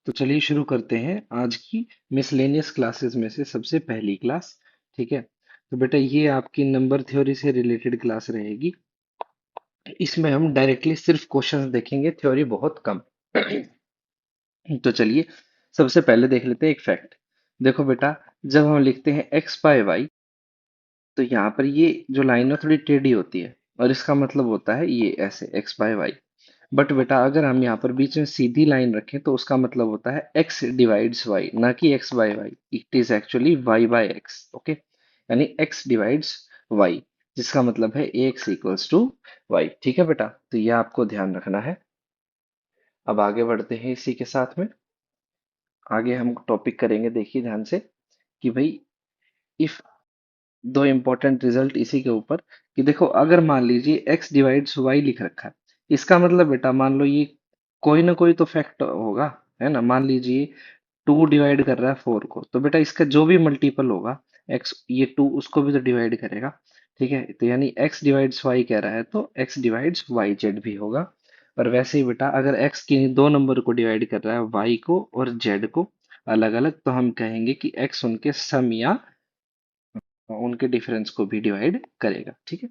तो चलिए शुरू करते हैं आज की मिसलेनियस क्लासेस में से सबसे पहली क्लास। ठीक है, तो बेटा ये आपकी नंबर थ्योरी से रिलेटेड क्लास रहेगी। इसमें हम डायरेक्टली सिर्फ क्वेश्चंस देखेंगे, थ्योरी बहुत कम। तो चलिए सबसे पहले देख लेते हैं एक फैक्ट। देखो बेटा, जब हम लिखते हैं एक्स बाय वाई, तो यहाँ पर ये जो लाइन है थोड़ी टेढ़ी होती है और इसका मतलब होता है ये ऐसे एक्स बाय वाई। बट बेटा अगर हम यहाँ पर बीच में सीधी लाइन रखें तो उसका मतलब होता है एक्स डिवाइड्स वाई, ना कि x by y. It is actually y by x. Okay, यानी एक्स डिवाइड्स वाई, जिसका मतलब है एक्स इक्वल्स टू वाई। ठीक है बेटा, तो ये आपको ध्यान रखना है। अब आगे बढ़ते हैं इसी के साथ में। आगे हम टॉपिक करेंगे, देखिए ध्यान से कि भाई इफ दो इंपॉर्टेंट रिजल्ट इसी के ऊपर कि देखो अगर मान लीजिए x डिवाइड्स y लिख रखा है, इसका मतलब बेटा मान लो ये कोई ना कोई तो फैक्ट होगा, है ना। मान लीजिए 2 डिवाइड कर रहा है 4 को, तो बेटा इसका जो भी मल्टीपल होगा x, ये 2 उसको भी तो डिवाइड करेगा। ठीक है, तो यानी x डिवाइड्स y कह रहा है तो x डिवाइड्स वाई जेड भी होगा। और वैसे ही बेटा अगर x किन्हीं दो नंबर को डिवाइड कर रहा है, y को और z को अलग अलग, तो हम कहेंगे कि x उनके सम या उनके डिफरेंस को भी डिवाइड करेगा। ठीक है,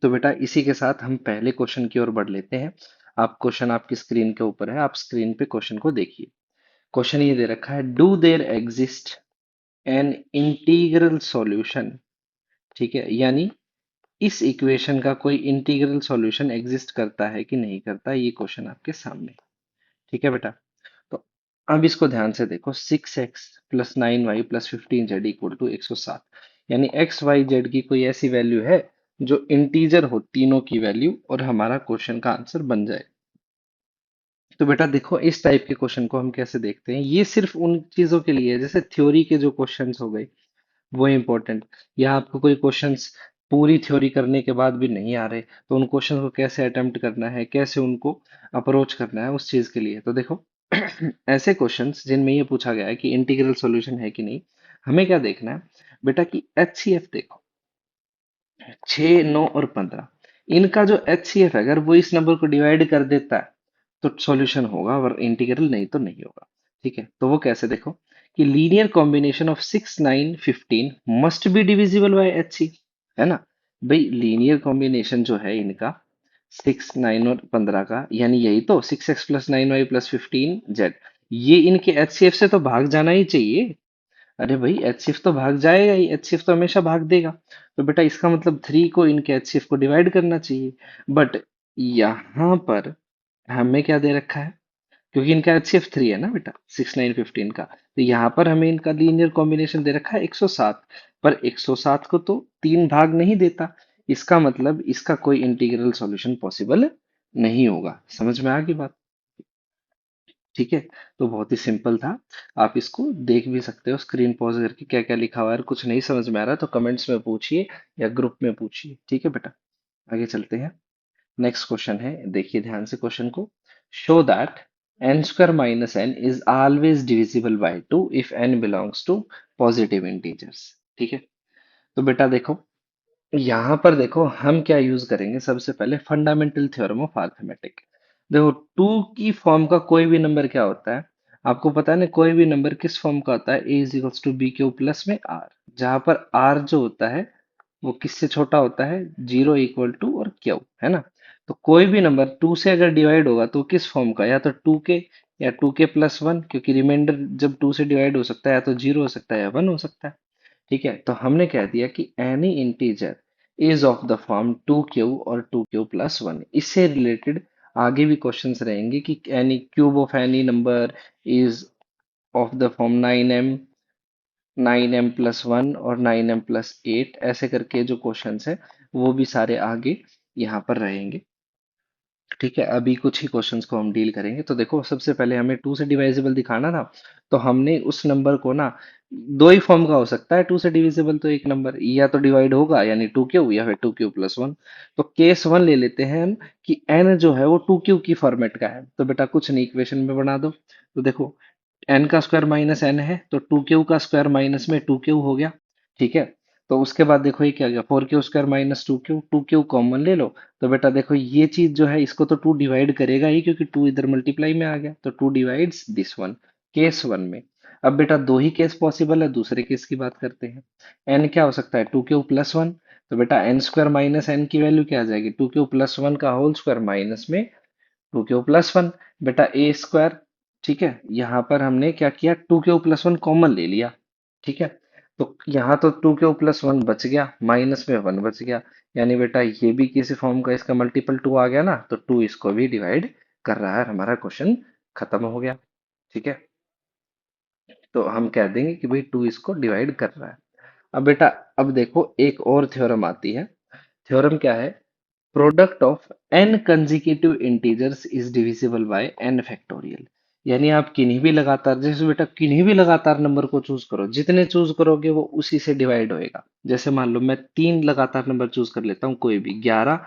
तो बेटा इसी के साथ हम पहले क्वेश्चन की ओर बढ़ लेते हैं। आप क्वेश्चन आपकी स्क्रीन के ऊपर है, आप स्क्रीन पे क्वेश्चन को देखिए। क्वेश्चन ये दे रखा है, do their exist an integral solution. ठीक है, यानी इस इक्वेशन का कोई इंटीग्रल सॉल्यूशन एग्जिस्ट करता है कि नहीं करता, ये क्वेश्चन आपके सामने। ठीक है बेटा, तो अब इसको ध्यान से देखो। 6x + 9y + 15z = 107, यानी एक्स वाई जेड की कोई ऐसी वैल्यू है जो इंटीजर हो, तीनों की वैल्यू, और हमारा क्वेश्चन का आंसर बन जाए। तो बेटा देखो इस टाइप के क्वेश्चन को हम कैसे देखते हैं, ये सिर्फ उन चीजों के लिए है जैसे थ्योरी के जो क्वेश्चंस हो गए वो इम्पोर्टेंट, या आपको कोई क्वेश्चंस पूरी थ्योरी करने के बाद भी नहीं आ रहे, तो उन क्वेश्चन को कैसे अटेम्प्ट करना है, कैसे उनको अप्रोच करना है, उस चीज के लिए। तो देखो ऐसे क्वेश्चंस जिनमें ये पूछा गया है कि इंटीग्रल सॉल्यूशन है कि नहीं, हमें क्या देखना है बेटा कि एचसीएफ देखो, 6, 9 और 15, इनका जो एचसीएफ है अगर वो इस नंबर को डिवाइड कर देता है तो सॉल्यूशन होगा, और इंटीग्रल नहीं तो नहीं होगा। ठीक है, तो वो कैसे देखो कि linear combination of 6, 9, 15 must be divisible by H C, है ना। भाई लीनियर कॉम्बिनेशन जो है इनका 6, 9 और 15 का, यानी यही तो 6x + 9y + 15z, ये इनके एचसीएफ से तो भाग जाना ही चाहिए। अरे भाई एचसीएफ तो भाग जाएगा ही, एचसीएफ तो हमेशा भाग देगा। तो बेटा इसका मतलब 3 को इनके एचसीएफ को डिवाइड करना चाहिए। बट यहाँ पर हमें क्या दे रखा है, क्योंकि इनका एचसीएफ 3 है ना बेटा, 6, 9, 15 का, तो यहाँ पर हमें इनका लीनियर कॉम्बिनेशन दे रखा है 107। पर 107 को तो 3 भाग नहीं देता, इसका मतलब इसका कोई इंटीग्रल सॉल्यूशन पॉसिबल नहीं होगा। समझ में आ गई बात? ठीक है, तो बहुत ही सिंपल था। आप इसको देख भी सकते हो स्क्रीन पॉज करके क्या क्या लिखा हुआ है। अगर कुछ नहीं समझ में आ रहा तो कमेंट्स में पूछिए या ग्रुप में पूछिए। ठीक है बेटा, आगे चलते हैं। नेक्स्ट क्वेश्चन है, देखिए ध्यान से क्वेश्चन को। Show that n² - n is always divisible by 2 if n belongs to positive integers. ठीक है, तो बेटा देखो यहाँ पर देखो हम क्या यूज करेंगे, सबसे पहले फंडामेंटल थ्योरम ऑफ अरिथमेटिक। देखो टू की फॉर्म का कोई भी नंबर क्या होता है, आपको पता है ना, कोई भी नंबर किस फॉर्म का होता है, a = b³ प्लस में r, जहां पर r जो होता है वो किससे छोटा होता है, 0 = और क्यू, है ना। तो कोई भी नंबर 2 से अगर डिवाइड होगा तो किस फॉर्म का, या तो 2k या 2k + 1, क्योंकि रिमाइंडर जब 2 से डिवाइड हो सकता है या तो 0 हो सकता है या 1 हो सकता है। ठीक है, तो हमने कह दिया कि any integer is of the form 2q और 2q + 1। इससे रिलेटेड आगे भी क्वेश्चंस रहेंगे कि any cube of any number is of the form 9m, 9m + 1 और 9m + 8, ऐसे करके जो क्वेश्चंस है वो भी सारे आगे यहाँ पर रहेंगे। ठीक है, अभी कुछ ही क्वेश्चंस को हम डील करेंगे। तो देखो सबसे पहले हमें 2 से डिवाइजिबल दिखाना था, तो हमने उस नंबर को ना, दो ही फॉर्म का हो सकता है 2 से डिविजिबल, तो एक नंबर या तो डिवाइड होगा यानी 2q, या फिर 2q + 1। तो केस 1 ले लेते हैं हम कि n जो है वो 2q की फॉर्मेट का है, तो बेटा कुछ नहीं इक्वेशन में बना दो। तो देखो n का स्क्वायर - n है तो 2q का स्क्वायर माइनस में 2q हो गया। ठीक है, तो उसके बाद देखो ये क्या गया, 4 Q square minus 2 Q, 2 Q common ले लो। तो बेटा देखो ये चीज जो है इसको तो 2 डिवाइड करेगा ही, क्योंकि 2 इधर मल्टीप्लाई में आ गया, तो 2 divides this one, case one में। अब बेटा दो ही केस पॉसिबल है, दूसरे केस की बात करते हैं। एन क्या हो सकता है, 2 क्यू प्लस 1। तो बेटा एन स्क्वायर माइनस एन की वैल्यू क्या आ जाएगी, 2 क्यू प्लस 1 का होल स्क्वायर माइनस में 2 क्यू प्लस 1। बेटा ए स्क्वायर, ठीक है, यहाँ पर हमने क्या किया, 2 क्यू प्लस 1 कॉमन ले लिया, ठीक है। तो यहाँ तो 2 क्यू प्लस 1 बच गया, माइनस में 1 बच गया, यानी बेटा ये भी किसी फॉर्म का इसका मल्टीपल 2 आ गया ना, तो 2 इसको भी डिवाइड कर रहा है, हमारा क्वेश्चन खत्म हो गया, ठीक है। तो हम कह देंगे कि भाई 2 इसको डिवाइड कर रहा है। अब बेटा, अब देखो एक और थ्योरम आती है। थ्योरम क्या है, product of n consecutive integers is divisible bye n factorial. यानी आप किन्हीं भी लगातार, जैसे बेटा किन्हीं भी लगातार नंबर को चूज करो, जितने चूज करोगे वो उसी से डिवाइड होएगा। जैसे मान लो मैं 3 लगातार नंबर चूज कर लेता हूँ, कोई भी 11,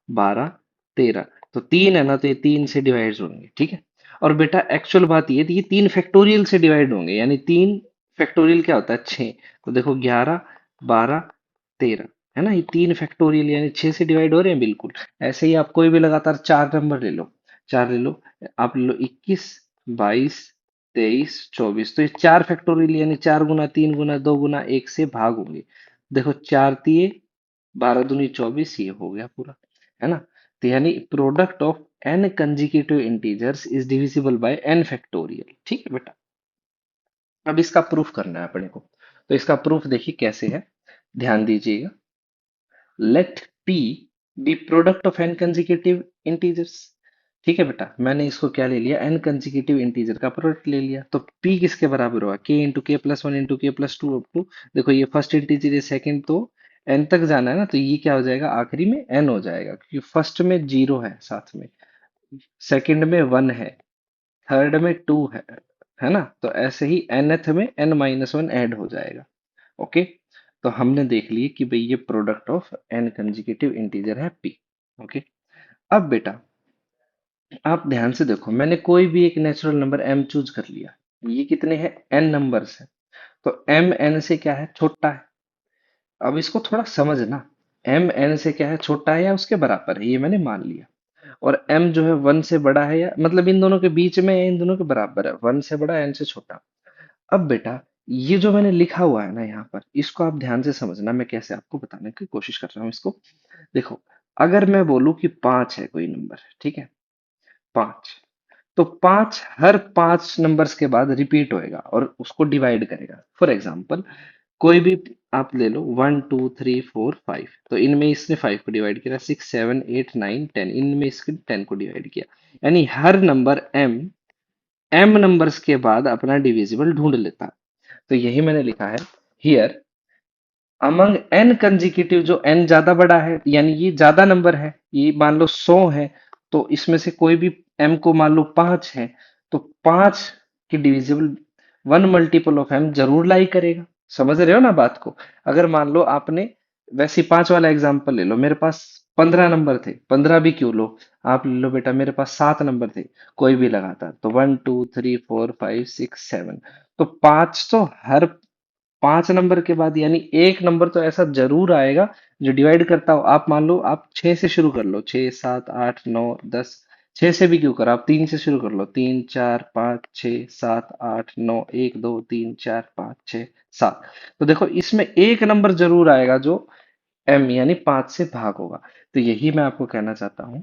12, 13, तो 3 है ना, तो ये 3 से डिवाइड होंगे, ठीक है। और बेटा एक्चुअल बात ये थी, ये 3 फैक्टोरियल से डिवाइड होंगे, यानी 3 फैक्टोरियल क्या होता है, 6। तो देखो 11, 12, 13, है ना, ये 3 फैक्टोरियल यानी 6 से डिवाइड हो रहे हैं बिल्कुल। ऐसे ही आप कोई भी लगातार 4 नंबर ले लो, 4 ले लो, आप ले लो 21, 22, 23, 24, तो ये 4 फैक्टोरियल यानी 4 गुना 3 गुना 2 गुना 1 से भाग होंगे। देखो 4 तिये 12 दूनी 24, ये हो गया पूरा, है ना। तो यानी product of n consecutive integers is divisible bye n factorial, ठीक है बेटा। अब इसका प्रूफ करना है अपने को, तो इसका प्रूफ देखिए कैसे है, ध्यान दीजिएगा। Let p be product of n consecutive integers, ठीक है बेटा, मैंने इसको क्या ले लिया, n कंसेक्यूटिव इंटीजर का प्रोडक्ट ले लिया, तो p किसके बराबर हुआ, k into k+1 into k+2 up to, देखो ये फर्स्ट इंटीजर है, सेकंड तो n तक जाना है ना, तो ये क्या हो जाएगा, आखिरी में n हो जाएगा, क्योंकि फर्स्ट में 0 है साथ में, सेकंड में 1 है, थर्ड में 2 है ना, तो ऐसे ही nth में n-1 ऐड हो जाएगा। ओके, तो हमने देख लिए कि भाई ये product of n consecutive integer है p। ओके, अब बेटा आप ध्यान से देखो, मैंने कोई भी एक नेचुरल नंबर m चूज कर लिया, ये कितने हैं, n नंबर्स है, तो m n से क्या है, छोटा है। अब इसको थोड़ा समझना, m n से क्या है, छोटा है या उसके बराबर है, ये मैंने मान लिया। और m जो है 1 से बड़ा है, या मतलब इन दोनों के बीच में है, इन दोनों के बराबर है, 1 से बड़ा n से छोटा। अब बेटा ये जो मैंने लिखा हुआ है ना यहाँ पर, इसको आप ध्यान से समझना, मैं कैसे आपको बताने की कोशिश कर रहा हूँ इसको। देखो, अगर मैं बोलूं कि 5 है कोई नंबर, ठीक है, 5, तो 5 हर 5 नंबर्स के बाद रिपीट होएगा और उसको डिवाइड करेगा। फॉर एग्जाम्पल कोई भी आप ले लो, 1 2 3 4 5, तो इनमें इसने 5 को डिवाइड किया, 6 7 8 9 10, इनमें इसके 10 को डिवाइड किया, यानी हर नंबर m नंबर्स के बाद अपना डिविजिबल ढूंढ लेता है। तो यही मैंने लिखा है, हियर अमंग n कंसेक्यूटिव, जो n ज्यादा बड़ा है, यानी ये ज्यादा नंबर है, ये मान लो 100 है, तो इसमें से कोई भी m को मान लो 5 है, तो 5 के डिविजिबल 1 मल्टीपल ऑफ m जरूर लाई करेगा। समझ रहे हो ना बात को। अगर मान लो आपने, वैसे 5 वाला एग्जांपल ले लो, मेरे पास 15 नंबर थे, 15 भी क्यों लो, आप ले लो बेटा, मेरे पास 7 नंबर थे, कोई भी लगातार, तो 1 2 3 4 5 6 7, तो 5 तो हर 5 नंबर के बाद, यानी एक नंबर तो ऐसा जरूर आएगा जो डिवाइड करता हो। आप मान लो आप 6 से शुरू कर लो, 6 7 8 9 10, 6 से भी क्यों करो, आप 3 से शुरू कर लो, 3 4 5 6 7 8 9 1 2 3 4 5 6 7, तो देखो इसमें एक नंबर जरूर आएगा जो m यानी 5 से भाग होगा। तो यही मैं आपको कहना चाहता हूँ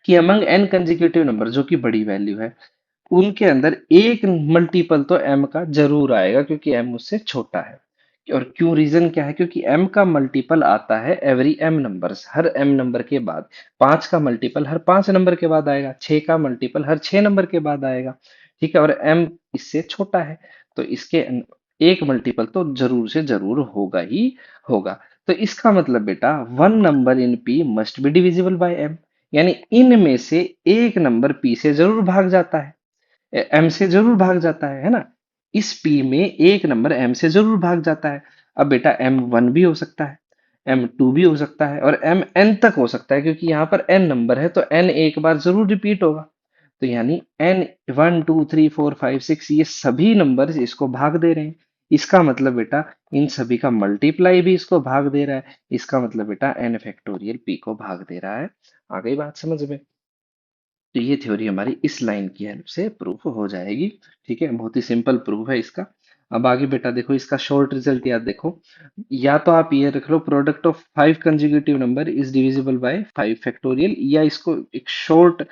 कि अमंग n कंसेक्यूटिव नंबर, जो कि बड़ी वैल्यू है, उनके अंदर एक मल्टीपल तो m का जरूर आएगा, क्योंकि m उससे छोटा है। और क्यों, रीजन क्या है, क्योंकि m का मल्टीपल आता है एवरी m नंबर्स, हर m नंबर के बाद। 5 का मल्टीपल हर 5 नंबर के बाद आएगा, 6 का मल्टीपल हर 6 नंबर के बाद आएगा, ठीक है, और m इससे छोटा है, तो इसके एक मल्टीपल तो जरूर से जरूर होगा ही होगा। तो इसका मतलब बेटा, one number in p must be divisible bye m, यानी इनमें से एक नंबर p से जरूर भाग जाता है, m से जरूर भाग जाता है ना। इस p में एक नंबर m से जरूर भाग जाता है। अब बेटा m1 भी हो सकता है, m2 भी हो सकता है, और mn तक हो सकता है, क्योंकि यहाँ पर n नंबर है, तो n एक बार जरूर रिपीट होगा। तो यानी n 1 2 3 4 5 6, ये सभी नंबर इसको भाग दे रहे हैं, इसका मतलब बेटा इन सभी का मल्टीप्लाई भी इसको भाग दे रहा है, इसका मतलब बेटा n फैक्टोरियल p को भाग दे रहा है। आ गई बात समझ में? तो ये थ्योरी हमारी इस लाइन की हेल्प से प्रूफ हो जाएगी। ठीक है, बहुत ही सिंपल प्रूफ है इसका। अब आगे बेटा देखो इसका शॉर्ट रिजल्ट याद देखो, या तो आप ये रख लो product of 5 consecutive number is divisible by 5 factorial, या इसको एक शॉर्ट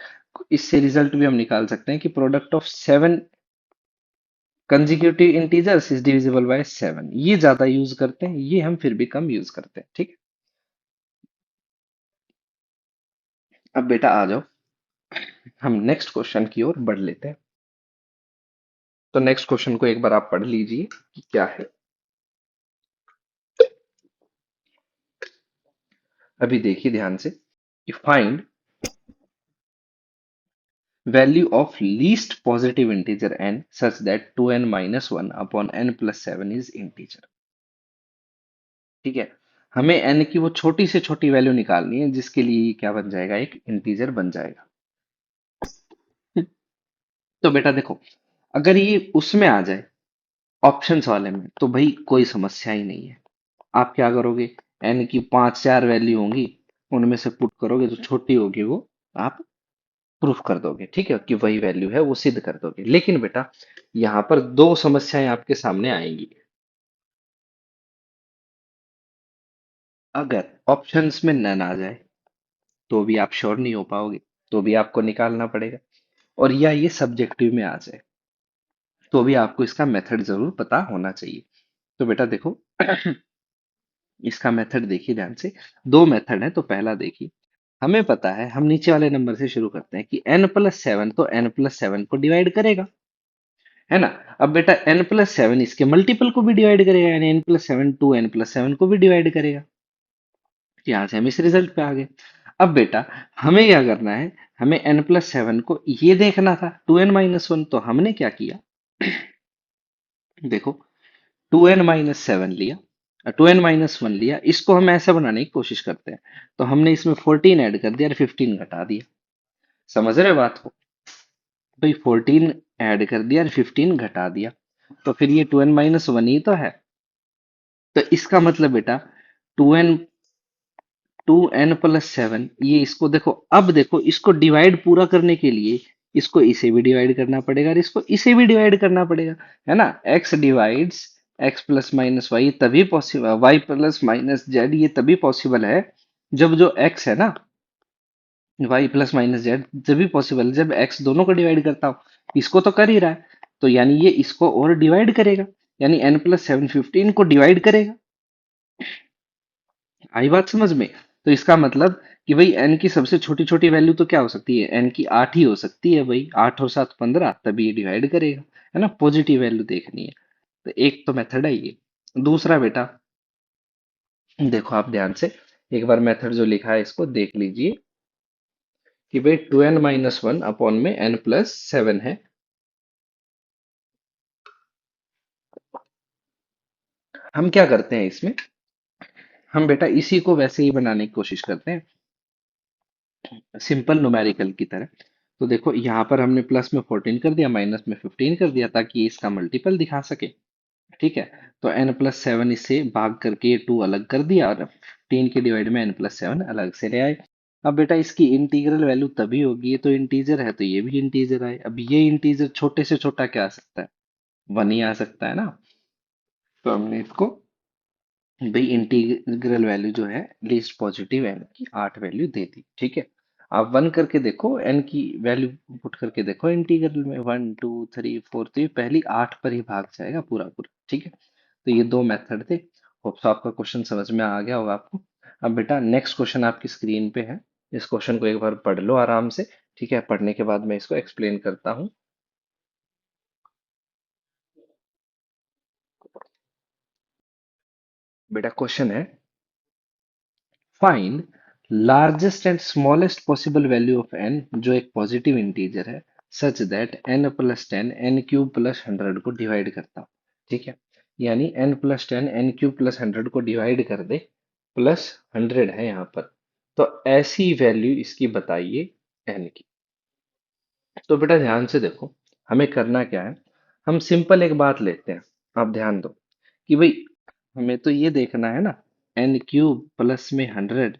इससे रिजल्ट भी हम निकाल सकते हैं कि product of 7 consecutive integers is divisible bye 7। ये ज्यादा यूज करते हैं, ये हम फिर भी कम यूज करते हैं। ठीक है, अब बेटा आ जाओ हम नेक्स्ट क्वेश्चन की ओर बढ़ लेते हैं। तो नेक्स्ट क्वेश्चन को एक बार आप पढ़ लीजिए कि क्या है। अभी देखिए ध्यान से कि find value of least positive integer n such that 2n minus one upon n plus seven is integer. ठीक है, हमें n की वो छोटी से छोटी वैल्यू निकालनी है जिसके लिए ये क्या बन जाएगा, एक इंटीजर बन जाएगा। तो बेटा देखो, अगर ये उसमें आ जाए ऑप्शंस वाले में तो भाई कोई समस्या ही नहीं है। आप क्या करोगे, n की 5 4 वैल्यू होंगी, उनमें से पुट करोगे जो छोटी होगी वो आप प्रूफ कर दोगे। ठीक है, कि वही वैल्यू है वो सिद्ध कर दोगे। लेकिन बेटा यहाँ पर दो समस्याएं आपके सामने आएंगी। अगर ऑप्शंस में नन आ जाए तो भी आप श्योर नहीं हो पाओगे, तो भी आपको निकालना पड़ेगा। और या ये सब्जेक्टिव में आ जाए तो भी आपको इसका मेथड जरूर पता होना चाहिए। तो बेटा देखो इसका मेथड देखिए ध्यान से। दो मेथड है, तो पहला देखिए, हमें पता है, हम नीचे वाले नंबर से शुरू करते हैं कि n+7 तो n+7 को डिवाइड करेगा, है ना। अब बेटा n+7 इसके मल्टीपल को भी डिवाइड करेगा, यानी n+7 2n+7 को भी डिवाइड करेगा। यहां से हम इस रिजल्ट पे आ गए। अब बेटा हमें क्या करना है, हमें n+7 को ये देखना था 2n-1, तो हमने क्या किया, देखो 2n-7 लिया, 2n-1 लिया, इसको हम ऐसा बनाने की कोशिश करते हैं। तो हमने इसमें 14 ऐड कर दिया और 15 घटा दिया। समझ रहे हो बात को? भाई 14 ऐड कर दिया और 15 घटा दिया, तो फिर ये 2n-1 ही तो है। तो इसका मतलब बेटा टू एन प्लस सेवन, ये इसको देखो, अब देखो इसको डिवाइड पूरा करने के लिए इसको इसे भी डिवाइड करना पड़ेगा और इसको इसे भी डिवाइड करना पड़ेगा, है ना। X divides x plus minus y तभी possible, y plus minus z ये तभी पॉसिबल है जब जो एक्स है ना, वाई प्लस माइनस जेड तभी पॉसिबल है जब एक्स दोनों को डिवाइड करता हो। इसको तो कर ही रहा है, तो यानी ये इसको और डिवाइड करेगा, यानी n+7 15 को डिवाइड करेगा। आई बात समझ में? तो इसका मतलब कि भाई n की सबसे छोटी छोटी वैल्यू तो क्या हो सकती है, n की 8 ही हो सकती है भाई, 8 और 7 15, तभी ये डिवाइड करेगा, है ना। पॉजिटिव वैल्यू देखनी है, तो एक तो मेथड है ये। दूसरा बेटा देखो आप ध्यान से एक बार मेथड जो लिखा है इसको देख लीजिए कि भाई 2n-1 अपॉन में n+7 है। हम क्या करते हैं इसमें, हम बेटा इसी को वैसे ही बनाने की कोशिश करते हैं, सिंपल न्यूमेरिकल की तरह। तो देखो यहाँ पर हमने प्लस में 14 कर दिया, माइनस में 15 कर दिया, ताकि ये इसका मल्टीपल दिखा सके। ठीक है, तो n+7 इससे भाग करके ये 2 अलग कर दिया और 15 के डिवाइड में n+7 अलग से ले आए। अब बेटा इसकी इंटीग्रल वैल्यू तभी होगी, ये तो इंटीजर है तो ये भी इंटीजर आए। अब ये इंटीजर छोटे से छोटा क्या आ सकता है, 1 ही आ सकता है ना। तो हमने इसको भाई इंटीग्रल वैल्यू जो है लीस्ट पॉजिटिव एन की 8 वैल्यू दे दी। ठीक है, आप 1 करके देखो, एन की वैल्यू पुट करके देखो इंटीग्रल में, 1 2 3 4, तो ये पहली 8 पर ही भाग जाएगा पूरा पूरा। ठीक है, तो ये दो मेथड थे। होप्स आपका क्वेश्चन समझ में आ गया होगा आपको। अब बेटा नेक्स्ट क्वेश्चन आपकी स्क्रीन पे है, इस क्वेश्चन को एक बार पढ़ लो आराम से। ठीक है, पढ़ने के बाद मैं इसको एक्सप्लेन करता हूँ। बेटा क्वेश्चन है, find largest and smallest possible value of n जो एक पॉजिटिव इंटीजर है, सच दैट n+10 n³ + 100 को डिवाइड करता हो। ठीक है, यानी n+10 n³ + 100 को डिवाइड कर दे, प्लस 100 है यहाँ पर, तो ऐसी वैल्यू इसकी बताइए n की। तो बेटा ध्यान से देखो, हमें करना क्या है, हम सिंपल एक बात लेते हैं, आप ध्यान दो। कि भाई हमें तो ये देखना है ना, n³ प्लस में 100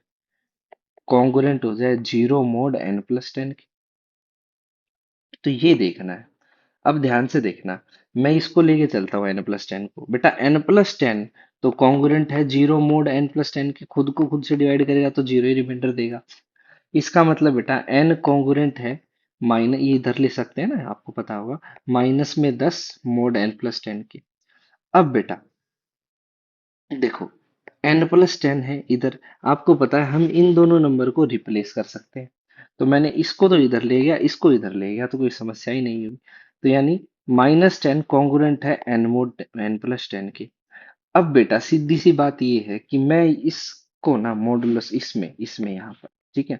कॉन्ग्रुएंट हो जाए 0 mod n+10 के। तो ये देखना है। अब ध्यान से देखना, मैं इसको लेके चलता हूँ n+10 को। बेटा n+10 तो कॉन्ग्रुएंट है 0 mod n+10 के, खुद को खुद से डिवाइड करेगा तो जीरो ही रिमाइंडर देगा। इसका मतलब बेटा n कॉन्ग्रुएंट है माइनस, ये इधर ले सकते हैं ना, आपको पता होगा, -10 mod n+10 के। अब बेटा देखो n+10 है इधर, आपको पता है हम इन दोनों नंबर को रिप्लेस कर सकते हैं। तो मैंने इसको तो इधर ले गया, इसको इधर ले गया, तो कोई समस्या ही नहीं हुई। तो यानी -10 कॉन्ग्रुएंट है n mod n+10 के। अब बेटा सीधी सी बात ये है कि मैं इसको ना मॉडुलस इसमें इसमें यहाँ पर, ठीक है,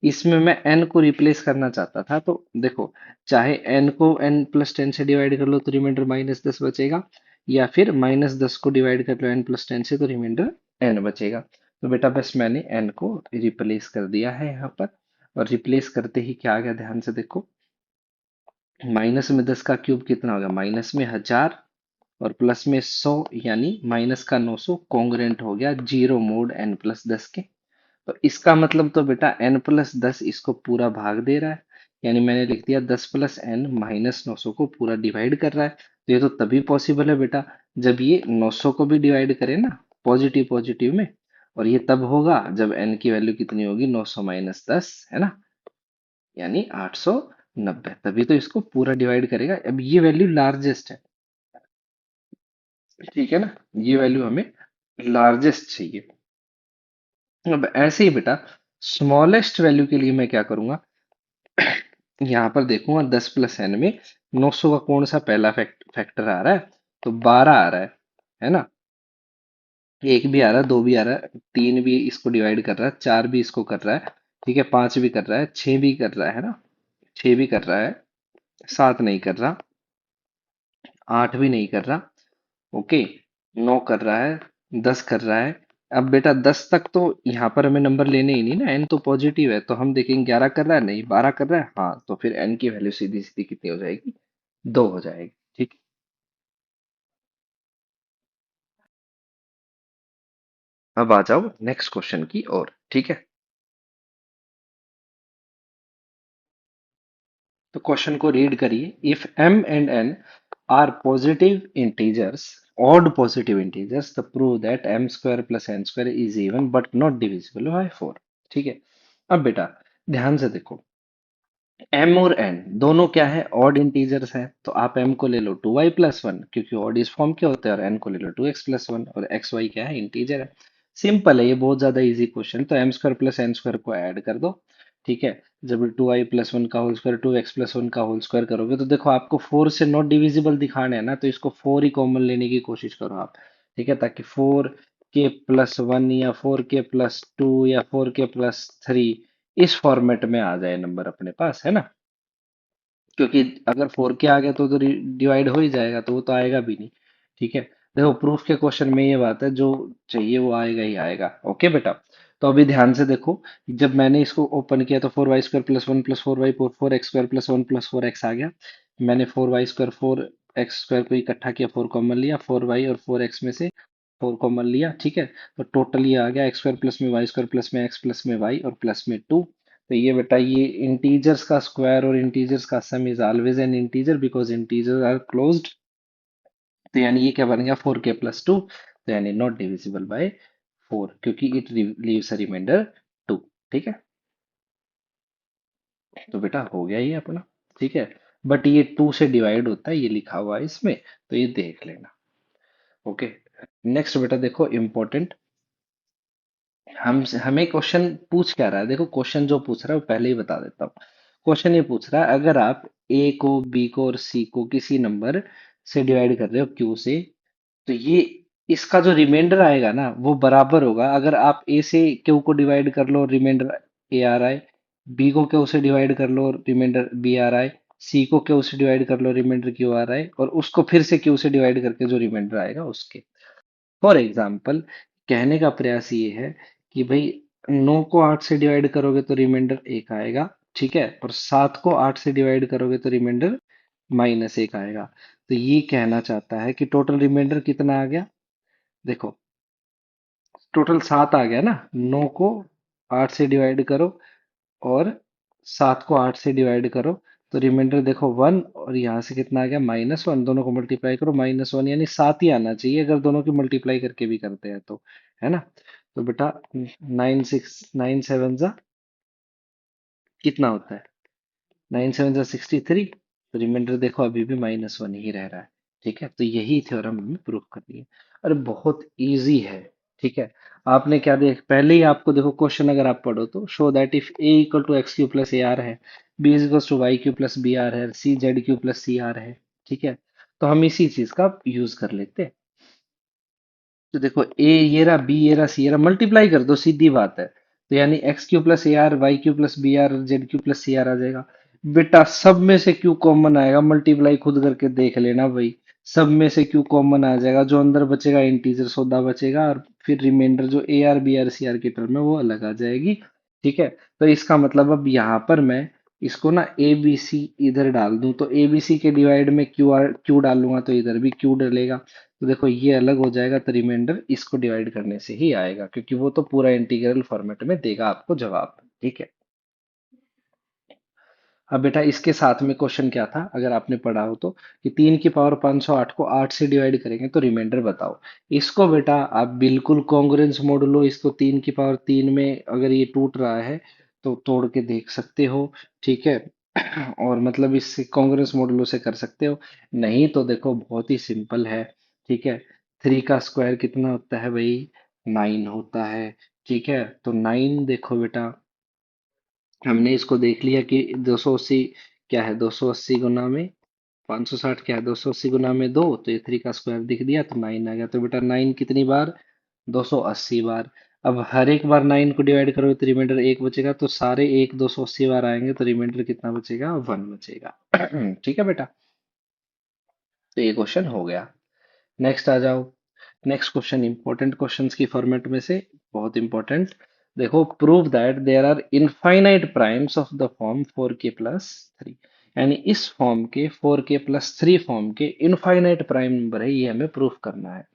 इसमें मैं n को रिप्लेस करना चाहता था। तो देखो, चाहे n को n+10 से डिवाइड कर लो तो रिमाइंडर -10 बचेगा, या फिर -10 को डिवाइड कर लो n+10 से तो रिमाइंडर n बचेगा। तो बेटा बस मैंने n को रिप्लेस कर दिया है यहाँ पर। और रिप्लेस करते ही क्या आ गया, ध्यान से देखो, माइनस में 10 का क्यूब कितना होगा, माइनस में 1000 और प्लस में 100, यानी माइनस का 900 कॉन्ग्रुएंट हो गया 0 mod n+10 के। तो इसका मतलब तो बेटा n+10 इसको पूरा भाग दे रहा है, यानी मैंने लिख दिया 10 + n - 900 को पूरा डिवाइड कर रहा है। तो ये तो तभी पॉसिबल है बेटा जब ये 900 को भी डिवाइड करे ना, पॉजिटिव पॉजिटिव में। और ये तब होगा जब n की वैल्यू कितनी होगी, 900 - 10, है ना, यानी 890। तभी तो इसको पूरा डिवाइड करेगा। अब ये वैल्यू लार्जेस्ट है, ठीक है ना, ये वैल्यू हमें लार्जेस्ट चाहिए। अब ऐसे ही बेटा स्मॉलेस्ट वैल्यू के लिए मैं क्या करूंगा, यहाँ पर देखूंगा 10 + n में 900 का कौन सा पहला फैक्टर आ रहा है। तो 12 आ रहा है ना, एक भी आ रहा है, दो भी आ रहा है, तीन भी इसको डिवाइड कर रहा है, चार भी इसको कर रहा है, ठीक है, पांच भी कर रहा है, छह भी कर रहा है ना, छह भी कर रहा है, सात नहीं कर रहा, आठ भी नहीं कर रहा, ओके, नौ कर रहा है, 10 कर रहा है। अब बेटा 10 तक तो यहाँ पर हमें नंबर लेने ही नहीं ना, n तो पॉजिटिव है, तो हम देखेंगे 11 कर रहा है, नहीं 12 कर रहा है, हाँ, तो फिर n की वैल्यू सीधी सीधी कितनी हो जाएगी, 2 हो जाएगी। ठीक, अब आ जाओ नेक्स्ट क्वेश्चन की ओर, ठीक है। तो क्वेश्चन को रीड करिए, if m and n are positive integers, odd positive integers, the prove that m² + n² is even but not divisible by 4। ठीक है। अब बेटा ध्यान से देखो, m और n दोनों क्या है, ऑड इंटीजर्स हैं, तो आप m को ले लो 2y+1, क्योंकि ऑड इस फॉर्म के होते हैं, और n को ले लो 2x+1, और xy क्या है, इंटीजर है। सिंपल है ये, बहुत ज्यादा इजी क्वेश्चन। तो m² + n² को ऐड कर दो, ठीक है। जब 2y+1 का होल स्क्वायर 2x+1 का होल स्क्वायर करोगे तो देखो आपको 4 से नॉट डिविजिबल दिखाना है ना, तो इसको 4 ही कॉमन लेने की कोशिश करो आप, ठीक है, ताकि 4k+1 या 4k+2 या 4k+3 इस फॉर्मेट में आ जाए नंबर अपने पास, है ना। क्योंकि अगर 4k आ गया तो डिवाइड हो ही जाएगा, तो वो तो आएगा भी नहीं, ठीक है। देखो प्रूफ के क्वेश्चन में ये बात है, जो चाहिए वो आएगा ही आएगा, ओके बेटा। तो अभी ध्यान से देखो, जब मैंने इसको ओपन किया तो 4y² + 1 + 4y 4x² + 1 + 4x आ गया। मैंने 4y² 4x² को इकट्ठा किया, 4 कॉमन लिया, 4y और 4x में से 4 कॉमन लिया, ठीक है। तो टोटल ये आ गया x² प्लस में y² प्लस में x प्लस में y और प्लस में 2। तो ये बेटा ये इंटीजर्स का स्क्वायर और इंटीजर्स का sum is always an integer because integers are closed. तो यानी ये क्या बन गया, 4k+2, तो यानी नॉट डिविजिबल बाय 4, क्योंकि इट लीव्स अ रिमाइंडर 2, ठीक है। तो बेटा हो गया ये अपना, ठीक है। बट ये 2 से डिवाइड होता है, ये लिखा हुआ है इसमें, तो ये देख लेना, ओके। नेक्स्ट बेटा देखो इम्पोर्टेंट, हम हमें क्वेश्चन पूछ क्या रहा है, देखो क्वेश्चन जो पूछ रहा है वो पहले ही बता देता हूँ। क्वेश्चन ये पूछ रहा है, अगर आप ए को बी को और सी को किसी नंबर से डिवाइड कर रहे हो क्यू से, तो ये इसका जो रिमाइंडर आएगा ना वो बराबर होगा, अगर आप ए से क्यू को डिवाइड कर लो रिमाइंडर ए आ रहा है, बी को क्यू से डिवाइड कर लो रिमाइंडर बी आ रहा है, सी को क्यू से डिवाइड कर लो रिमाइंडर क्यू आ रहा है, और उसको फिर से क्यू से डिवाइड करके जो रिमाइंडर आएगा उसके। फॉर एग्जाम्पल, कहने का प्रयास ये है कि भाई 9 को 8 से डिवाइड करोगे तो रिमाइंडर एक आएगा, ठीक है, और 7 को 8 से डिवाइड करोगे तो रिमाइंडर -1 आएगा। तो ये कहना चाहता है कि टोटल रिमाइंडर कितना आ गया, देखो टोटल 7 आ गया ना। 9 को 8 से डिवाइड करो और 7 को 8 से डिवाइड करो, तो रिमाइंडर देखो 1, और यहाँ से कितना आ गया -1। दोनों को मल्टीप्लाई करो -1, यानी 7 ही आना चाहिए अगर दोनों की मल्टीप्लाई करके भी करते हैं तो, है ना। तो बेटा 9 कितना होता है, 9 7 जा 63। तो रिमाइंडर देखो अभी भी -1 ही रह रहा है। ठीक है, तो यही थ्योरम हमें प्रूव करनी है। अरे बहुत इजी है। ठीक है, आपने क्या देख पहले ही आपको देखो क्वेश्चन अगर आप पढ़ो तो show that if a equal to x q plus a r है, b is equal to y q plus b r है, c z q plus c r है। ठीक है, तो हम इसी चीज का यूज कर लेते हैं। तो देखो ए ये रहा, बी ये रहा, सी ये रहा, मल्टीप्लाई कर दो, सीधी बात है। तो यानी x q plus a r, y q plus b r, z q plus c r आ जाएगा। बेटा सब में से क्यू कॉमन आएगा, मल्टीप्लाई खुद करके देख लेना भाई। सब में से क्यू कॉमन आ जाएगा, जो अंदर बचेगा इंटीजर सौदा बचेगा, और फिर रिमाइंडर जो A R B R C R की टर्म है वो अलग आ जाएगी। ठीक है, तो इसका मतलब अब यहाँ पर मैं इसको ना ए बी सी इधर डाल दूं, तो ए बी सी के डिवाइड में क्यू आर क्यू डालूंगा तो इधर भी क्यू डलेगा। तो देखो ये अलग हो जाएगा, तो रिमाइंडर इसको डिवाइड करने से ही आएगा, क्योंकि वो तो पूरा इंटीग्रल फॉर्मेट में देगा आपको जवाब। ठीक है, अब बेटा इसके साथ में क्वेश्चन क्या था अगर आपने पढ़ा हो तो, कि 3 की पावर 508 को 8 से डिवाइड करेंगे तो रिमाइंडर बताओ। इसको बेटा आप बिल्कुल कॉन्ग्रुएंस मोड लो, इसको 3 की पावर 3 में अगर ये टूट रहा है तो तोड़ के देख सकते हो। ठीक है, और मतलब इससे कॉन्ग्रुएंस मॉडुलो से कर सकते हो। नहीं तो देखो बहुत ही सिंपल है। ठीक है, 3 का स्क्वायर कितना होता है भाई, 9 होता है। ठीक है, तो 9 देखो बेटा, हमने इसको देख लिया कि 280 क्या है, 280 गुना में 560 क्या है, 280 गुना में 2, तो ये 3 का स्क्वायर दिख दिया तो 9 आ गया। तो बेटा 9 कितनी बार, 280 बार। अब हर एक बार 9 को डिवाइड करोगे तो रिमाइंडर 1 बचेगा, तो सारे एक 280 बार आएंगे तो रिमाइंडर कितना बचेगा, 1 बचेगा। ठीक है बेटा, तो ये क्वेश्चन हो गया। नेक्स्ट आ जाओ। नेक्स्ट क्वेश्चन इंपॉर्टेंट क्वेश्चंस की फॉर्मेट में से बहुत इंपॉर्टेंट। देखो prove that there are infinite primes of the form 4k+3, यानी इस फॉर्म के 4k+3 फॉर्म के इनफाइनाइट प्राइम नंबर है, ये हमें प्रूफ करना है।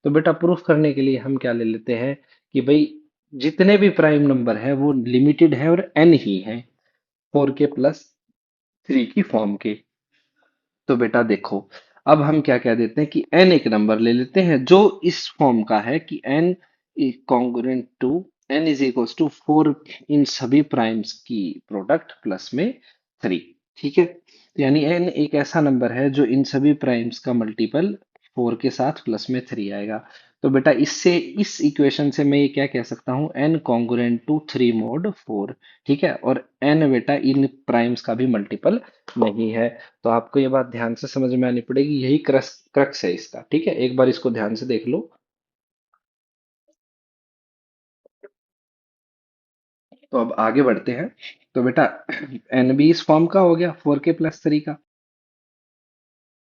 तो बेटा प्रूफ करने के लिए हम क्या ले लेते हैं कि भाई जितने भी प्राइम नंबर है वो लिमिटेड है और n ही है 4k+3 की फॉर्म के। तो बेटा देखो अब हम क्या कह देते हैं कि n एक नंबर ले लेते हैं जो इस फॉर्म का है कि n congruent to n is equals to 4 इन सभी प्राइम्स की प्रोडक्ट प्लस में 3। ठीक है, तो यानी n एक ऐसा नंबर है जो इन सभी प्राइम्स का मल्टीपल 4 के साथ प्लस में 3 आएगा। तो बेटा इससे इस इक्वेशन से मैं ये क्या कह सकता हूँ, n कॉन्ग्रुएंट टू 3 mod 4। ठीक है, और n बेटा इन प्राइम्स का भी मल्टीपल नहीं है। तो आपको ये बात ध्यान से समझ में आनी पड़ेगी, यही क्रक्स क्रक्स है इसका। ठीक है, एक बार इसको ध्यान से देख लो। तो अब आगे बढ़ते हैं। तो बेटा एन बी इस फॉर्म का हो गया 4k+3 का,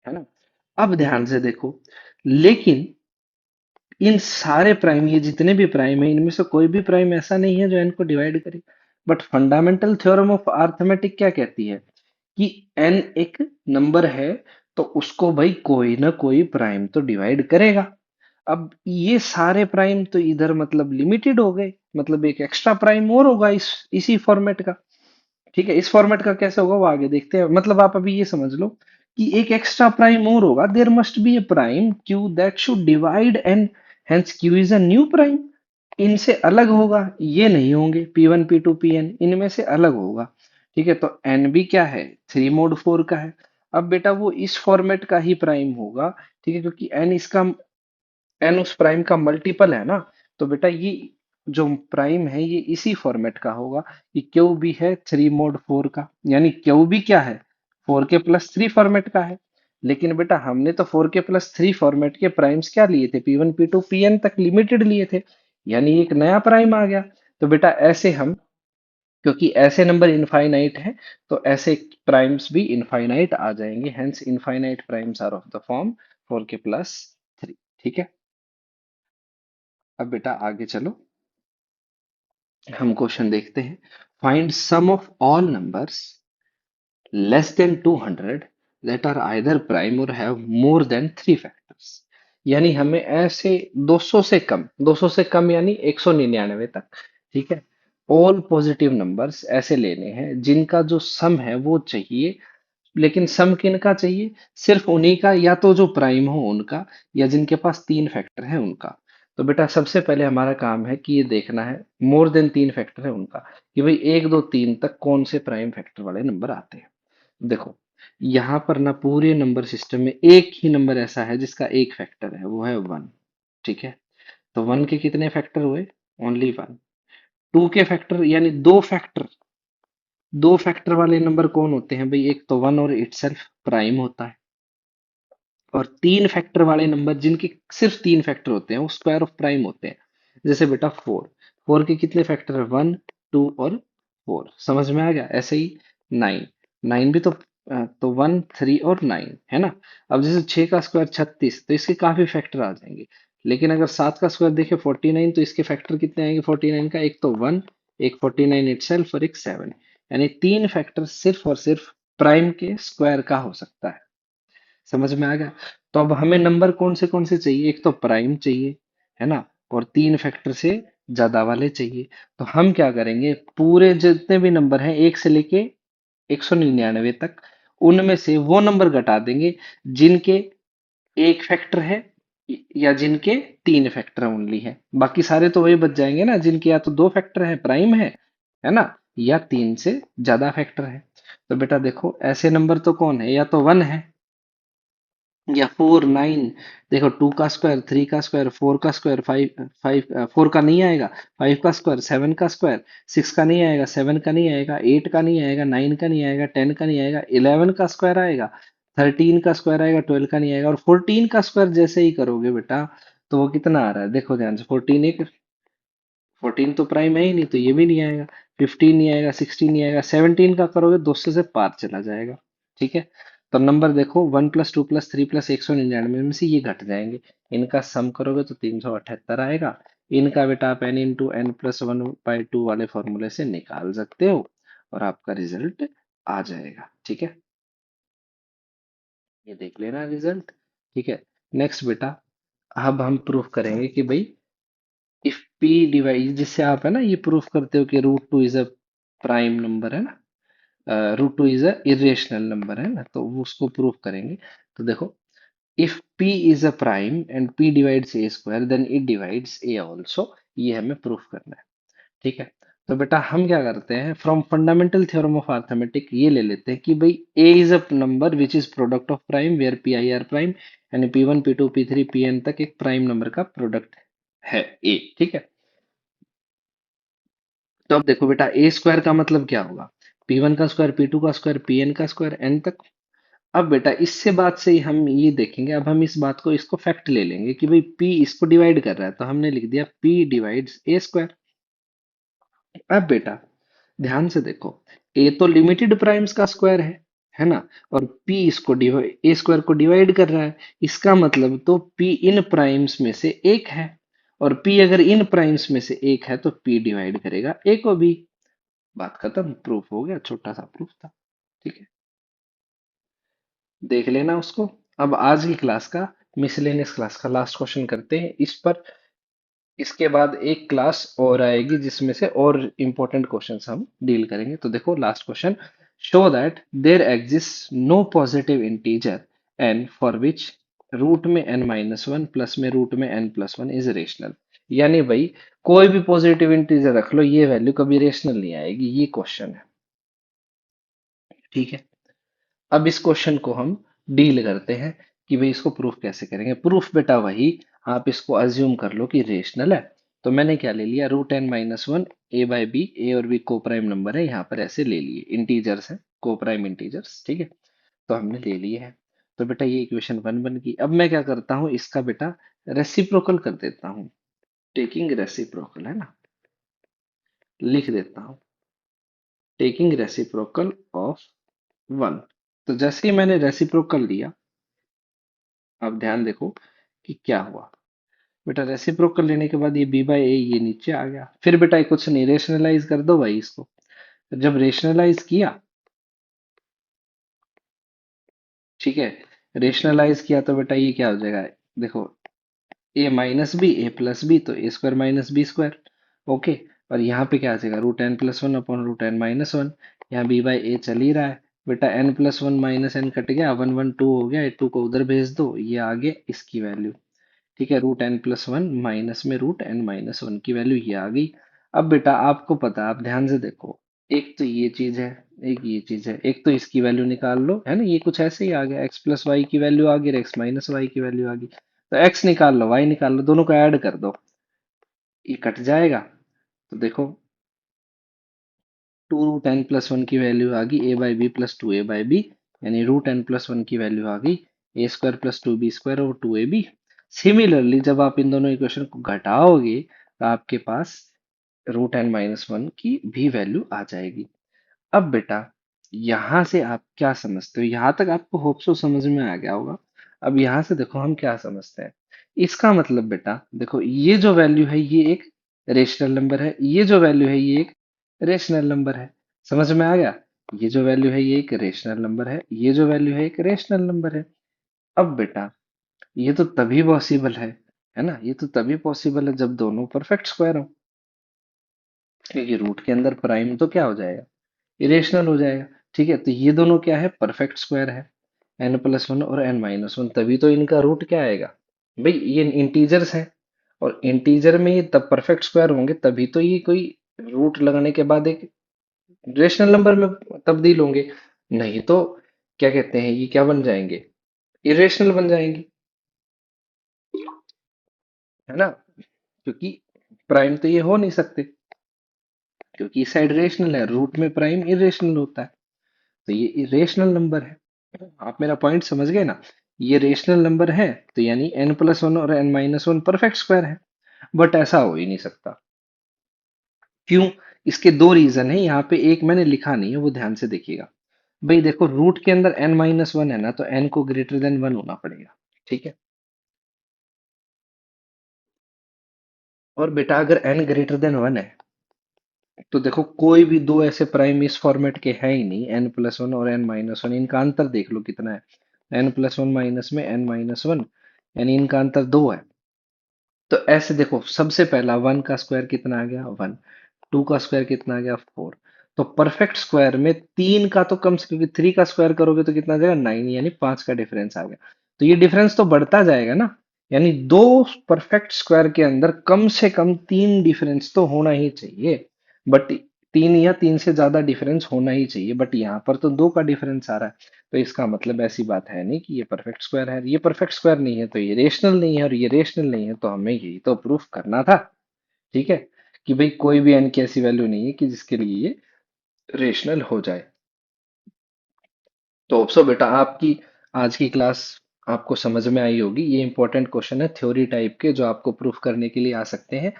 है ना। अब ध्यान से देखो, लेकिन इन सारे प्राइम, ये जितने भी प्राइम है इनमें से कोई भी प्राइम ऐसा नहीं है जो एन को डिवाइड करे। But fundamental theorem of arithmetic क्या कहती है कि एन एक नंबर है तो उसको भाई कोई ना कोई प्राइम तो डिवाइड करेगा। अब ये सारे प्राइम तो इधर मतलब लिमिटेड हो गए, मतलब एक एक्स्ट्रा प्राइम और होगा इसी फॉर्मेट का। ठीक है, इस फॉर्मेट का कैसे होगा वो आगे देखते हैं। मतलब आप अभी ये समझ लो कि एक एक्स्ट्रा प्राइम और होगा, there must be a prime q that should divide n, hence q is a new prime. इनसे अलग होगा, ये नहीं होंगे P1 P2 Pn, इनमें से अलग होगा। ठीक है, तो एन भी क्या है, 3 mod 4 का है। अब बेटा वो इस फॉर्मेट का ही प्राइम होगा। ठीक है, क्योंकि एन इसका, एन उस प्राइम का मल्टीपल है ना। तो बेटा ये जो प्राइम है ये इसी फॉर्मेट का होगा कि क्यू भी है 3 mod 4 का, यानी क्यू भी क्या है, 4k+3 फॉर्मेट का है। लेकिन बेटा हमने तो 4k+3 फॉर्मेट के प्राइम्स क्या लिए थे, P1 P2 Pn तक लिमिटेड लिए थे, यानी एक नया प्राइम आ गया। तो बेटा ऐसे हम, क्योंकि ऐसे नंबर इनफाइनाइट है तो ऐसे प्राइम्स भी इनफाइनाइट आ जाएंगे, hence infinite primes are of the form 4k+3। ठीक है, अब बेटा आगे चलो, हम क्वेश्चन देखते हैं। Find sum of all numbers less than 200 that are either prime or have more than 3 factors। यानी हमें ऐसे 200 से कम, 200 से कम यानी 199 तक, ठीक है, ऑल पॉजिटिव नंबर्स ऐसे लेने हैं जिनका जो सम है वो चाहिए। लेकिन सम किनका चाहिए? सिर्फ उन्हीं का, या तो जो प्राइम हो उनका, या जिनके पास तीन फैक्टर है उनका। तो बेटा सबसे पहले हमारा काम है कि ये देखना है मोर देन तीन फैक्टर है उनका, कि भाई एक दो तीन तक कौन से प्राइम फैक्टर वाले नंबर आते हैं। देखो यहाँ पर ना पूरे नंबर सिस्टम में एक ही नंबर ऐसा है जिसका एक फैक्टर है, वो है वन। ठीक है, तो वन के कितने फैक्टर हुए? Only one. टू के फैक्टर यानी दो फैक्टर, दो फैक्टर वाले नंबर कौन होते हैं भाई? एक तो वन और इटसेल्फ प्राइम होता है। और तीन फैक्टर वाले नंबर जिनके सिर्फ तीन फैक्टर होते हैं वो स्क्वायर ऑफ प्राइम होते हैं। जैसे बेटा फोर, फोर के कितने फैक्टर है? वन, टू और फोर। समझ में आ गया? ऐसे ही नाइन, नाइन भी तो वन, थ्री और नाइन है ना। अब जैसे छह का स्क्वायर 36, तो इसके काफी फैक्टर आ जाएंगे। लेकिन अगर सात का स्क्वायर देखे 49, तो इसके फैक्टर कितने आएंगे 49 का? एक तो वन, एक 49 इटसेल्फ और एक सेवन। यानी तीन फैक्टर सिर्फ और सिर्फ प्राइम के स्क्वायर का हो सकता है। समझ में आ गया? तो अब हमें नंबर कौन से चाहिए? एक तो प्राइम चाहिए, है ना, और तीन फैक्टर से ज्यादा वाले चाहिए। तो हम क्या करेंगे, पूरे जितने भी नंबर हैं एक से लेके 199 तक, उनमें से वो नंबर घटा देंगे जिनके एक फैक्टर है या जिनके तीन फैक्टर ओनली है। बाकी सारे तो वही बच जाएंगे ना जिनके या तो दो फैक्टर है, प्राइम है ना, या तीन से ज्यादा फैक्टर है। तो बेटा देखो ऐसे नंबर तो कौन है? या तो वन है, या फोर, नाइन। देखो टू का स्क्वायर, थ्री का स्क्वायर, फोर का स्क्वायर, फाइव, फाइव फोर का नहीं आएगा, फाइव का स्क्वायर, सेवन का स्क्वायर, सिक्स का नहीं आएगा, सेवन का नहीं आएगा, एट का नहीं आएगा, नाइन का नहीं आएगा, टेन का नहीं आएगा, इलेवन का स्क्वायर आएगा, थर्टीन का स्क्वायर आएगा, ट्वेल्व का नहीं आएगा। और फोर्टीन का स्क्वायर जैसे ही करोगे बेटा, तो वो कितना आ रहा है देखो ध्यान से, फोर्टीन, एक फोर्टीन तो प्राइम है ही नहीं, तो ये भी नहीं आएगा। फिफ्टीन नहीं आएगा, सिक्सटीन नहीं आएगा, सेवनटीन का करोगे 200 से पार चला जाएगा। ठीक है, तो नंबर देखो one plus two plus three plus 199 में से ये घट जाएंगे। इनका सम करोगे तो 378 आएगा। इनका बेटा आप n into n plus one by two वाले फॉर्मूले से निकाल सकते हो, और आपका रिजल्ट आ जाएगा। ठीक है, ये देख लेना रिजल्ट। ठीक है, नेक्स्ट बेटा, अब हम प्रूफ करेंगे कि भाई इफ पी डिवाइड, जिससे आप है ना ये प्रूफ करते हो कि root two is a prime number, है ना, root two is a irrational number, है ना, तो वो उसको प्रूफ करेंगे। तो देखो, if p is a prime and p divides a square then it divides a also, ये हमें प्रूफ करना है। ठीक है, तो बेटा हम क्या करते हैं, from fundamental theorem of arithmetic ये ले लेते हैं कि भाई a is a number which is product of prime where p i are prime, यानी p1 p2 p3 pn तक एक प्राइम नंबर का प्रोडक्ट है a। ठीक है, तो अब देखो बेटा ए स्क्वायर का मतलब क्या होगा? पी वन का स्क्वायर, पी टू का स्क्वायर, पी एन का स्क्वायर, एन तक। अब बेटा इससे बात से ही हम ये देखेंगे, अब हम इस बात को, इसको फैक्ट ले लेंगे कि भाई पी इसको डिवाइड कर रहा है, तो हमने लिख दिया पी डिवाइड्स ए स्क्वायर। अब बेटा ध्यान से देखो, ए तो लिमिटेड प्राइम्स का स्क्वायर है ना, और पी इसको डिवाइड, ए स्क्वायर को डिवाइड कर रहा है। इसका मतलब तो पी इन प्राइम्स में से एक है, और पी अगर इन प्राइम्स में से एक है तो पी डिवाइड करेगा ए को भी। बात खत्म, प्रूफ हो गया, छोटा सा प्रूफ था। ठीक है, देख लेना उसको। अब आज की क्लास का, मिसलेनियस क्लास का लास्ट क्वेश्चन करते हैं इस पर। इसके बाद एक क्लास और आएगी जिसमें से और इंपॉर्टेंट क्वेश्चंस हम डील करेंगे। तो देखो last question, show that there exist no positive integer n for which root में एन माइनस वन प्लस में रूट में n plus one is rational. यानी भाई कोई भी पॉजिटिव इंटीजर रख लो, ये वैल्यू कभी रेशनल नहीं आएगी, ये क्वेश्चन है। ठीक है, अब इस क्वेश्चन को हम डील करते हैं कि भाई इसको प्रूफ कैसे करेंगे। प्रूफ बेटा वही, आप इसको अज्यूम कर लो कि रेशनल है। तो मैंने क्या ले लिया, root n minus one a by b, a और बी को प्राइम नंबर है, यहाँ पर ऐसे ले लिए, इंटीजर्स है, को प्राइम इंटीजर्स। ठीक है, तो हमने ले लिए है। तो बेटा ये इक्वेशन वन बन गई। अब मैं क्या करता हूँ, इसका बेटा रेसिप्रोकल कर देता हूँ। टेकिंग रेसिप्रोकल, है ना, लिख देता हूँ, टेकिंग रेसिप्रोकल ऑफ वन। तो जैसे ही मैंने रेसिप्रोकल लिया, अब ध्यान देखो कि क्या हुआ। बेटा रेसिप्रोकल लेने के बाद ये बी बाई ए ये नीचे आ गया। फिर बेटा ये कुछ नहीं, रेशनलाइज कर दो भाई इसको। जब रेशनलाइज किया, ठीक है, रेशनलाइज किया तो बेटा ये क्या हो जाएगा, देखो a प्लस बी तो a² - b²। ओके। और यहाँ पे क्या आ जाएगा, √n+1/√n−1। यहाँ b/a चल ही रहा है। बेटा n+1 - n कट गया, 1 1 2 हो गया, 2 को उधर भेज दो, ये आ गया इसकी वैल्यू। ठीक है, √n+1 माइनस में √n−1 की वैल्यू ये आ गई। अब बेटा आपको पता है, आप ध्यान से देखो, एक तो ये चीज है, एक ये चीज है, एक तो इसकी वैल्यू निकाल लो, है ना, ये कुछ ऐसे ही आ गया, x+y की वैल्यू आ गई और x−y की वैल्यू आ गई। तो x निकाल लो, y निकाल लो, दोनों को ऐड कर दो, ये कट जाएगा। तो देखो, 2√n+1 की वैल्यू आ गई a/b+2a/b, यानी √n+1 की वैल्यू आ गई a² + 2b² और 2ab। सिमिलरली जब आप इन दोनों इक्वेशन को घटाओगे तो आपके पास √n−1 की भी वैल्यू आ जाएगी। अब बेटा यहां से आप क्या समझते हो, यहां तक आपको होप सो समझ में आ गया होगा। अब यहां से देखो हम क्या समझते हैं। इसका मतलब बेटा देखो, ये जो वैल्यू है ये एक रेशनल नंबर है, ये जो वैल्यू है ये एक रेशनल नंबर है। समझ में आ गया, ये जो वैल्यू है ये एक रेशनल नंबर है, ये जो वैल्यू है एक रेशनल नंबर है। अब बेटा ये तो तभी पॉसिबल है ना, ये तो तभी पॉसिबल है जब दोनों परफेक्ट स्क्वायर हो। क्योंकि रूट के अंदर प्राइम तो क्या हो जाएगा, इरेशनल हो जाएगा। ठीक है, तो ये दोनों क्या है, परफेक्ट स्क्वायर है, n+1 और n−1, तभी तो इनका रूट क्या आएगा। भाई ये इंटीजर्स हैं, और इंटीजर में ये तब परफेक्ट स्क्वायर होंगे तभी तो ये कोई रूट लगाने के बाद एक रेशनल नंबर में तब्दील होंगे। नहीं तो क्या कहते हैं, ये क्या बन जाएंगे, इरेशनल बन जाएंगे, है ना। क्योंकि प्राइम तो ये हो नहीं सकते, क्योंकि इस साइड रेशनल है, रूट में प्राइम इरेशनल होता है, तो ये इरेशनल नंबर है। आप मेरा पॉइंट समझ गए ना, ये रेशनल नंबर है, तो यानी n+1 और n−1 परफेक्ट स्क्वायर है। बट ऐसा हो ही नहीं सकता। क्यों? इसके दो रीजन है, यहाँ पे एक मैंने लिखा नहीं है, वो ध्यान से देखिएगा। भाई देखो, रूट के अंदर n−1 है ना, तो n को ग्रेटर देन 1 होना पड़ेगा। ठीक है, और बेटा अगर n ग्रेटर देन 1 है, तो देखो कोई भी दो ऐसे प्राइम इस फॉर्मेट के है ही नहीं, n+1 और n−1, इनका अंतर देख लो कितना है, n+1 माइनस में n−1, यानी इनका अंतर 2 है। तो ऐसे देखो, सबसे पहला 1 का स्क्वायर कितना आ गया, 1। 2 का स्क्वायर कितना आ गया, 4। तो परफेक्ट स्क्वायर में 3 का तो कम से, क्योंकि 3 का स्क्वायर करोगे तो कितना आ जाएगा, 9, यानी 5 का डिफरेंस आ गया। तो ये डिफरेंस तो बढ़ता जाएगा ना, यानी दो परफेक्ट स्क्वायर के अंदर कम से कम 3 डिफरेंस तो होना ही चाहिए। बट 3 या 3 से ज्यादा डिफरेंस होना ही चाहिए, बट यहाँ पर तो 2 का डिफरेंस आ रहा है। तो इसका मतलब ऐसी बात है नहीं कि ये परफेक्ट स्क्वायर है, ये परफेक्ट स्क्वायर नहीं है तो ये रेशनल नहीं है, और ये रेशनल नहीं है तो हमें यही तो प्रूफ करना था। ठीक है, कि भाई कोई भी n की ऐसी वैल्यू नहीं है कि जिसके लिए ये रेशनल हो जाए। तो होप्सो बेटा आपकी आज की क्लास आपको समझ में आई होगी। ये इंपॉर्टेंट क्वेश्चन है थ्योरी टाइप के, जो आपको प्रूफ करने के लिए आ सकते हैं।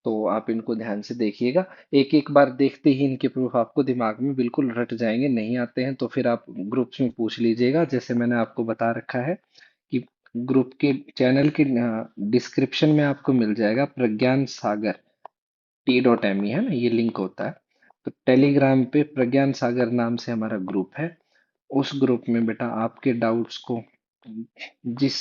तो आप इनको ध्यान से देखिएगा, एक एक बार देखते ही इनके प्रूफ आपको दिमाग में बिल्कुल रट जाएंगे। नहीं आते हैं तो फिर आप ग्रुप्स में पूछ लीजिएगा, जैसे मैंने आपको बता रखा है कि ग्रुप के चैनल के डिस्क्रिप्शन में आपको मिल जाएगा प्रज्ञान सागर t.me, है ना, ये लिंक होता है। तो टेलीग्राम पे प्रज्ञान सागर नाम से हमारा ग्रुप है। उस ग्रुप में बेटा आपके डाउट्स को जिस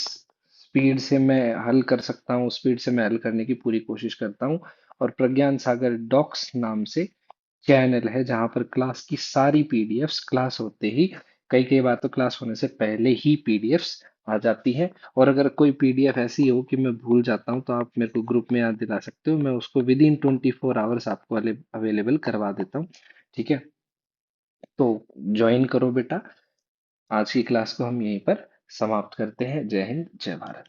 स्पीड से मैं हल कर सकता हूँ, उस स्पीड से मैं हल करने की पूरी कोशिश करता हूँ। और प्रज्ञान सागर डॉक्स नाम से चैनल है, जहाँ पर क्लास की सारी पीडीएफ्स क्लास होते ही, कई कई बार तो क्लास होने से पहले ही पीडीएफ्स आ जाती हैं। और अगर कोई पीडीएफ ऐसी हो कि मैं भूल जाता हूँ, तो आप मेरे को ग्रुप में याद दिला सकते हो, मैं उसको विद इन 24 आवर्स आपको अवेलेबल करवा देता हूँ। ठीक है, तो ज्वाइन करो बेटा। आज की क्लास को हम यहीं पर समाप्त करते हैं। जय हिंद, जय भारत।